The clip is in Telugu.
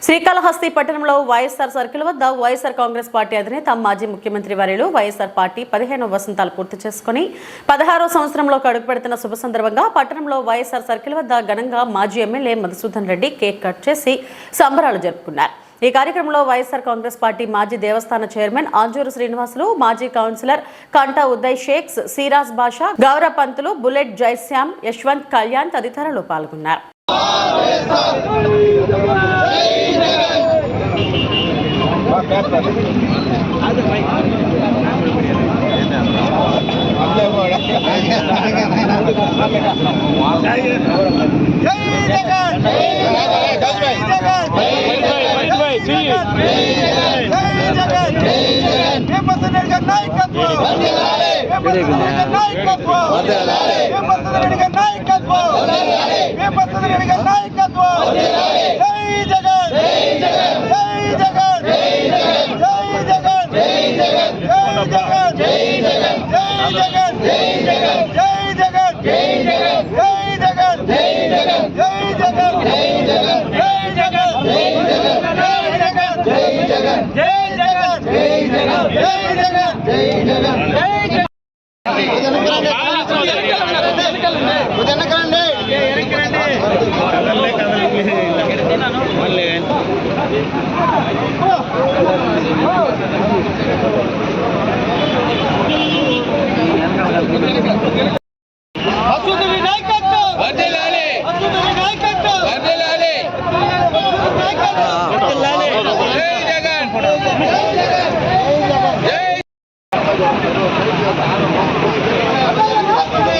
శ్రీకాళహస్తి పట్టణంలో వైఎస్ఆర్ సర్కిల్ వద్ద వైఎస్ఆర్ కాంగ్రెస్ పార్టీ అధినేత మాజీ ముఖ్యమంత్రి వర్యులు వైఎస్ఆర్ పార్టీ 15వ వసంతాలు పూర్తి చేసుకుని 16వ సంవత్సరంలోకి అడుగుపెడుతున్న శుభ సందర్భంగా పట్టణంలో వైఎస్ఆర్ సర్కిల్ వద్ద ఘనంగా మాజీ MLA Madhusudan Reddy cake cut చేసి సంబరాలు జరుపుకున్నారు. ఈ కార్యక్రమంలో వైఎస్ఆర్ కాంగ్రెస్ పార్టీ మాజీ దేవస్థాన చైర్మన్ ఆంజూరు శ్రీనివాసులు, మాజీ కౌన్సిలర్ కంటా ఉదయ్ షేక్స్, సిరాజ్ బాషా, గౌరవ పంతులు, బుల్లెట్ జైశ్యామ్, యశ్వంత్ కళ్యాణ్ తదితరులు పాల్గొన్నారు. జై జగన్.